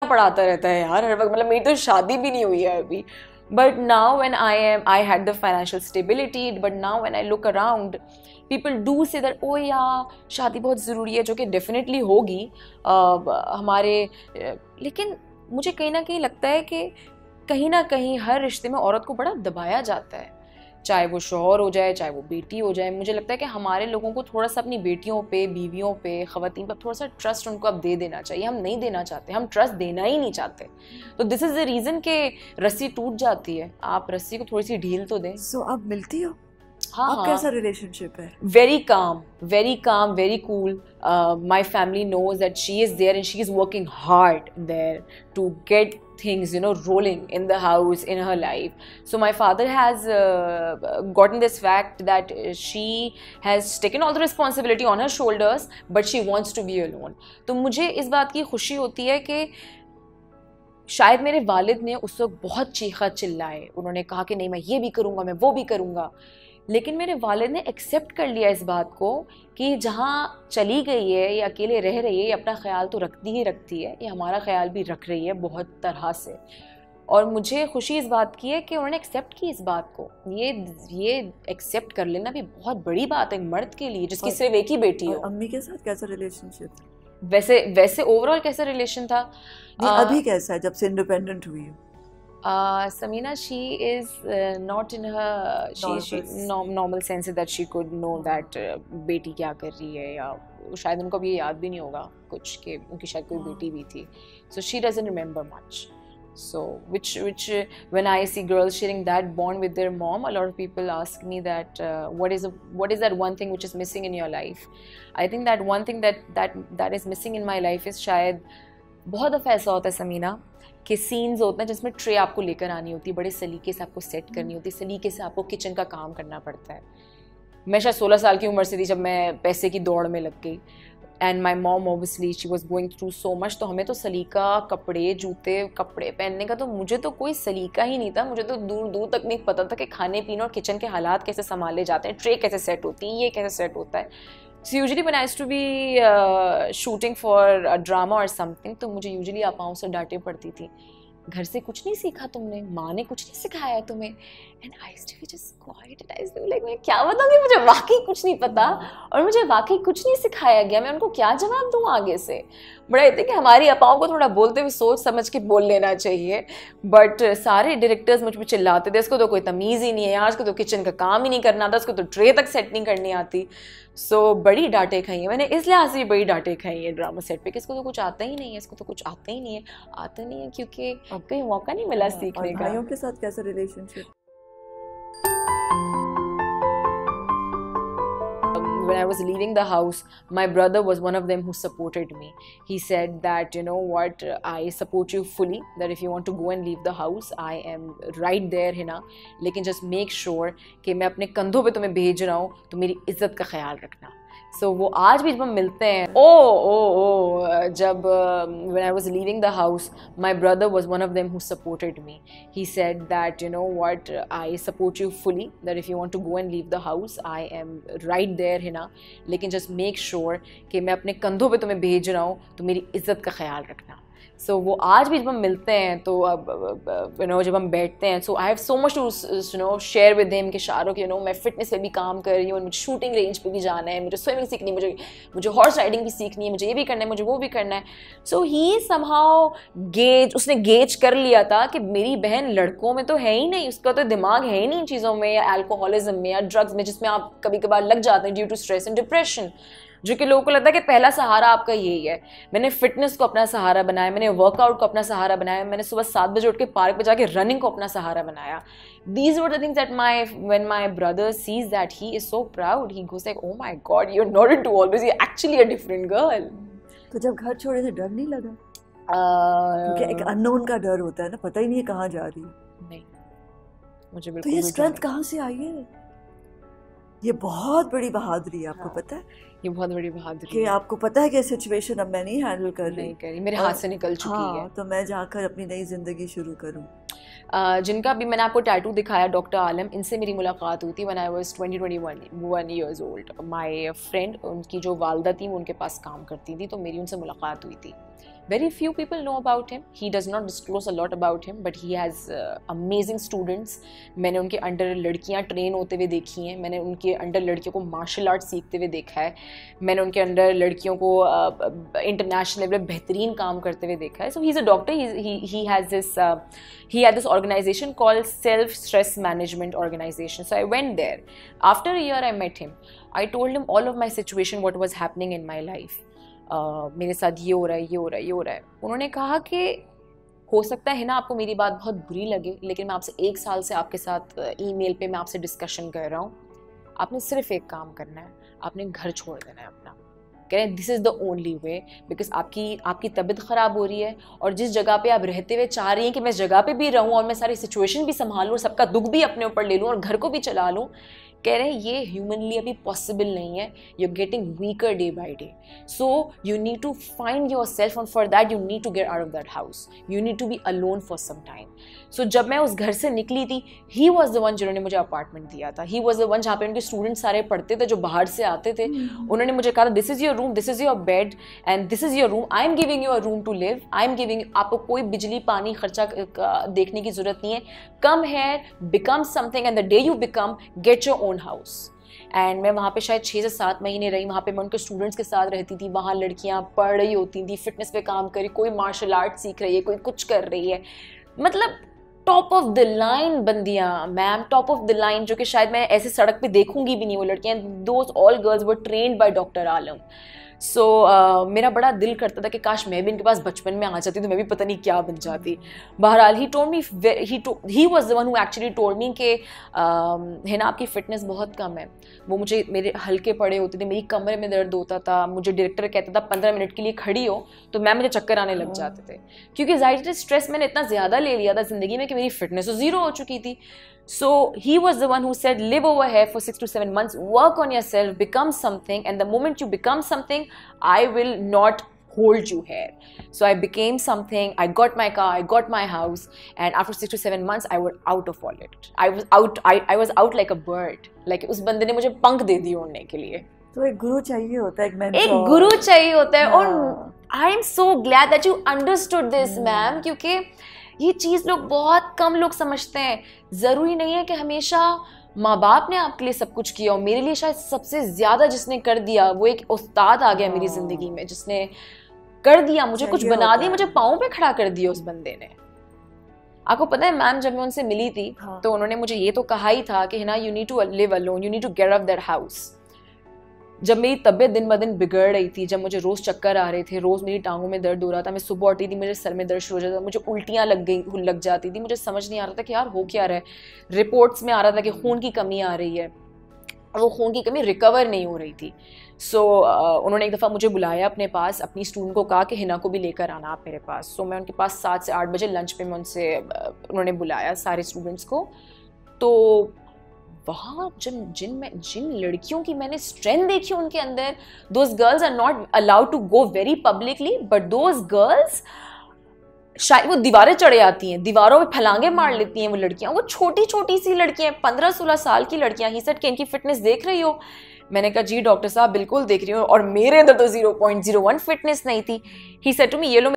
पढ़ाता रहता है यार हर वक्त, मतलब मेरी तो शादी भी नहीं हुई है अभी. But now when I had the financial stability, but now when I look around, people do say that oh yeah शादी बहुत ज़रूरी है, जो कि definitely होगी हमारे, लेकिन मुझे कहीं ना कहीं लगता है कि कहीं ना कहीं हर रिश्ते में औरत को बड़ा दबाया जाता है, चाहे वो शौहर हो जाए चाहे वो बेटी हो जाए. मुझे लगता है कि हमारे लोगों को थोड़ा सा अपनी बेटियों पे, बीवियों पे, ख़वातीन पर थोड़ा सा ट्रस्ट उनको अब दे देना चाहिए. हम नहीं देना चाहते, हम ट्रस्ट देना ही नहीं चाहते. तो दिस इज़ द रीज़न कि रस्सी टूट जाती है. आप रस्सी को थोड़ी सी ढील तो दें. सो आप मिलती हो? हाँ, आप कैसा रिलेशनशिप है? Very calm, very cool. My family knows that she is there and she is working hard there to get things, you know, rolling in the house, in her life. So my father has gotten this fact that she has taken all the responsibility on her shoulders, but she wants to be alone. तो मुझे इस बात की खुशी होती है कि शायद मेरे वालिद ने उस वक्त बहुत चीखा चिल्लाए, उन्होंने कहा कि नहीं मैं ये भी करूँगा, मैं वो भी करूँगा, लेकिन मेरे वालिद ने एक्सेप्ट कर लिया इस बात को कि जहाँ चली गई है या अकेले रह रही है, ये अपना ख्याल तो रखती ही रखती है, ये हमारा ख्याल भी रख रही है बहुत तरह से. और मुझे खुशी इस बात की है कि उन्होंने एक्सेप्ट की इस बात को. ये एक्सेप्ट कर लेना भी बहुत बड़ी बात है एक मर्द के लिए जिसकी सिर्फ एक ही बेटी हो. अम्मी के साथ कैसा रिलेशनशिप? वैसे ओवरऑल कैसा रिलेशन था? अभी कैसा है जब से इंडिपेंडेंट हुई हो? Samina, she is not in her normal sense that she could know that बेटी क्या कर रही है, या शायद उनको भी याद भी नहीं होगा कुछ कि उनकी शायद कोई बेटी भी थी. So she doesn't remember much. So which when I see girls sharing that bond with their mom, a lot of people ask me that what is that one thing which is missing in your life? I think that one thing that is missing in my life is शायद बहुत दफ़ा ऐसा होता है समीना कि scenes होते हैं जिसमें ट्रे आपको लेकर आनी होती है, बड़े सलीके से आपको सेट करनी होती है, सलीके से आपको किचन का काम करना पड़ता है. मैं शायद 16 साल की उम्र से थी जब मैं पैसे की दौड़ में लग गई. And my mom obviously she was going through so much. तो हमें तो सलीका, कपड़े, जूते, कपड़े पहनने का तो मुझे तो कोई सलीका ही नहीं था. मुझे तो दूर दूर तक नहीं पता था कि खाने पीने और किचन के हालात कैसे संभाले जाते हैं, ट्रे कैसे सेट होती है, ये कैसे सेट होता है. So usually when I used to be shooting for a drama or something, तो मुझे usually आपाओं से डांटे पड़ती थी, घर से कुछ नहीं सीखा तुमने, माँ ने कुछ नहीं सिखाया तुम्हें. And I used to be just quiet and I used to be like मैं क्या बताऊँगी, मुझे वाकई कुछ नहीं पता और मुझे वाकई कुछ नहीं सिखाया गया, मैं उनको क्या जवाब दूँ आगे से. बड़ा कहते हैं कि हमारी अपाओं को थोड़ा बोलते हुए सोच समझ के बोल लेना चाहिए. बट सारे डायरेक्टर्स मुझ पर चिल्लाते थे, इसको तो कोई तमीज़ ही नहीं है यार, इसको तो किचन का काम ही नहीं करना आता, इसको तो ट्रे तक सेट नहीं करनी आती. सो बड़ी डांटे खाई है मैंने, इस लिहाज से बड़ी डांटे खाई है ड्रामा सेट पे कि इसको तो कुछ आता ही नहीं है, इसको तो कुछ आता ही नहीं है. आता नहीं है क्योंकि कहीं मौका नहीं मिला सीखने का. भाइयों के साथ कैसा relationship? When I was leaving the house, my brother was one of them who supported me. He said that, you know what, I support you fully, that if you want to go and leave the house, I am right there, Hina. लेकिन just make sure कि मैं अपने कंधों पे तुम्हें भेज रहा हूँ, तो मेरी इज्जत का ख्याल रखना. So वो आज भी जब हम मिलते हैं, जब when I was leaving the house, my brother was one of them who supported me. He said that, you know what, I support you fully, that if you want to go and leave the house, I am right there, Hina. लेकिन just make sure कि मैं अपने कंधों पे तुम्हें भेज रहा हूँ, तो मेरी इज्जत का ख्याल रखना. सो वो आज भी जब हम मिलते हैं तो अब जब हम बैठते हैं, so I have so much to share with him कि शाहरुख मैं फ़िटनेस पे भी काम कर रही हूँ, मुझे शूटिंग रेंज पे भी जाना है, मुझे स्विमिंग सीखनी है, मुझे हॉर्स राइडिंग भी सीखनी है, मुझे ये भी करना है, मुझे वो भी करना है. सो ही समहाउ उसने गेज कर लिया था कि मेरी बहन लड़कों में तो है ही नहीं, उसका तो दिमाग है ही नहीं इन चीज़ों में, या अल्कोहलिज्म में या ड्रग्स में, जिसमें आप कभी कभार लग जाते हैं due to stress and depression, जो कि लोगों को लगता है कि पहला सहारा आपका यही है. मैंने फिटनेस को अपना सहारा बनाया, मैंने वर्कआउट को अपना सहारा बनाया, मैंने सुबह 7 बजे उठ के पार्क पे जाके रनिंग को अपना सहारा बनाया. These were the things that when my brother sees that, he is so proud. He goes like, oh my God, you're not into all this, you're actually a different girl. तो जब घर छोड़े तो डर नहीं लगा? क्योंकि एक अननोन का डर होता है ना, पता ही नहीं है कहाँ जा रही है. नहीं, मुझे बिल्कुल. तो ये स्ट्रेंथ कहाँ से आई है? ये बहुत बड़ी बहादुरी है, आपको पता है? ये बहुत बड़ी बहादुरी कि आपको पता है कि सिचुएशन अब मैं नहीं हैंडल कर रही, मेरे हाथ से निकल चुकी है, तो मैं जाकर अपनी नई ज़िंदगी शुरू करूं. जिनका भी मैंने आपको टैटू दिखाया, डॉक्टर आलम, इनसे मेरी मुलाकात हुई थी when I was 21 years old. My friend, उनकी जो वालदा थी वो उनके पास काम करती थी, तो मेरी उनसे मुलाकात हुई थी. very few people know about him. He does not disclose a lot about him, but he has amazing students. मैंने उनके अंडर लड़कियां ट्रेन होते हुए देखी हैं, मैंने उनके अंडर लड़कियों को मार्शल आर्ट सीखते हुए देखा है, मैंने उनके अंडर लड़कियों को इंटरनेशनल लेवल बेहतरीन काम करते हुए देखा है. So he's a doctor. He had this organization called Self Stress Management Organization. So I went there. After a year I met him. I told him all of my situation, what was happening in my life. मेरे साथ ये हो रहा है, ये हो रहा है, ये हो रहा है. उन्होंने कहा कि हो सकता है ना आपको मेरी बात बहुत बुरी लगे, लेकिन मैं आपसे 1 साल से आपके साथ ईमेल पे मैं आपसे डिस्कशन कर रहा हूँ. आपने सिर्फ एक काम करना है, आपने घर छोड़ देना है अपना. कह रहे हैं this is the only way, because आपकी तबीयत ख़राब हो रही है और जिस जगह पे आप रहते हुए चाह रही हैं कि मैं इस जगह पे भी रहूँ और मैं सारी सिचुएशन भी संभालूँ और सबका दुख भी अपने ऊपर ले लूँ और घर को भी चला लूँ, कह रहे हैं ये ह्यूमनली अभी पॉसिबल नहीं है. You are getting weaker day by day, so you need to find yourself and for that you need to get out of that house. You need to be alone for some time. So जब मैं उस घर से निकली थी, he was the one जिन्होंने मुझे apartment दिया था. ही वॉज द वन जहाँ पे उनके स्टूडेंट्स सारे पढ़ते थे जो बाहर से आते थे. उन्होंने मुझे कहा this is your room, this is your bed and this is your room. I am giving you a room to live. I am giving, आपको कोई बिजली पानी खर्चा देखने की जरूरत नहीं है. Come here, become something and the day you become, get your own house. And मैं वहाँ पे शायद 6 से 7 महीने रही. वहाँ पे मैं उनके स्टूडेंट्स के साथ रहती थी. वहाँ लड़कियाँ पढ़ रही होती थी, फिटनेस पे काम कर रही, कोई मार्शल आर्ट सीख रही है, कोई कुछ कर रही है. मतलब टॉप ऑफ द लाइन बंदियाँ ma'am, top of the line, जो कि शायद मैं ऐसे सड़क पे देखूंगी भी नहीं वो लड़कियाँ. Those all girls were trained by doctor Alam. So मेरा बड़ा दिल करता था कि काश मैं भी इनके पास बचपन में आ जाती तो मैं भी पता नहीं क्या बन जाती. बहरहाल he told me, he was the one who actually told me कि है ना आपकी फिटनेस बहुत कम है. वो मुझे, मेरे हल्के पड़े होते थे, मेरी कमरे में दर्द होता था. मुझे डायरेक्टर कहता था 15 मिनट के लिए खड़ी हो, तो मैं मुझे चक्कर आने लग जाते थे, क्योंकि ज़ाहिर स्ट्रेस मैंने इतना ज़्यादा ले लिया था ज़िंदगी में कि मेरी फिटनेस तो ज़ीरो हो चुकी थी. So he was the one who said, live over here for 6 to 7 months, work on yourself, become something, and the moment you become something, I will not hold you here. So I became something. I got my car, I got my house, and after 6 to 7 months, I was out of all it. I was out. I was out like a bird. Like उस बंदे ने मुझे पंख दे दिए उड़ने के लिए. तो एक गुरु चाहिए होता है, एक मेंटर. एक गुरु चाहिए होता है. और I am so glad that you understood this, ma'am, क्योंकि ये चीज़ लोग बहुत कम लोग समझते हैं. ज़रूरी नहीं है कि हमेशा माँ बाप ने आपके लिए सब कुछ किया हो. मेरे लिए शायद सबसे ज़्यादा जिसने कर दिया वो एक उस्ताद आ गया मेरी ज़िंदगी में, जिसने कर दिया, मुझे कुछ बना दिया, मुझे पाँव पे खड़ा कर दिया उस बंदे ने. आपको पता है मैम, जब मैं उनसे मिली थी तो उन्होंने मुझे ये तो कहा ही था कि है ना, you need to live alone, you need to get out that house. जब मेरी तबीयत दिन ब दिन बिगड़ रही थी, जब मुझे रोज़ चक्कर आ रहे थे, रोज़ मेरी टांगों में दर्द हो रहा था, मैं सुबह उठी थी मुझे सर में दर्द शुरू हो जाता था, मुझे उल्टियाँ लग जाती थी, मुझे समझ नहीं आ रहा था कि यार हो क्या रहा है. रिपोर्ट्स में आ रहा था कि खून की कमी आ रही है, वो खून की कमी रिकवर नहीं हो रही थी. सो उन्होंने एक दफ़ा मुझे बुलाया अपने पास, अपनी स्टूडेंट को कहा कि हिना को भी लेकर आना आप मेरे पास. सो मैं उनके पास 7 से 8 बजे लंच पे मैं उनसे, उन्होंने बुलाया सारे स्टूडेंट्स को. तो वहाँ जिन लड़कियों की मैंने स्ट्रेंथ देखी उनके अंदर, those girls are not allowed to go very publicly, but those girls शायद वो दीवारें चढ़े आती हैं, दीवारों पे फलांगे मार लेती हैं वो लड़कियाँ. वो छोटी छोटी सी लड़कियाँ, 15-16 साल की लड़कियाँ. ही सेड कि इनकी फिटनेस देख रही हो? मैंने कहा जी डॉक्टर साहब बिल्कुल देख रही हूँ. और मेरे अंदर तो 0.01 फिटनेस नहीं थी. ही सेड टू मी, ये लो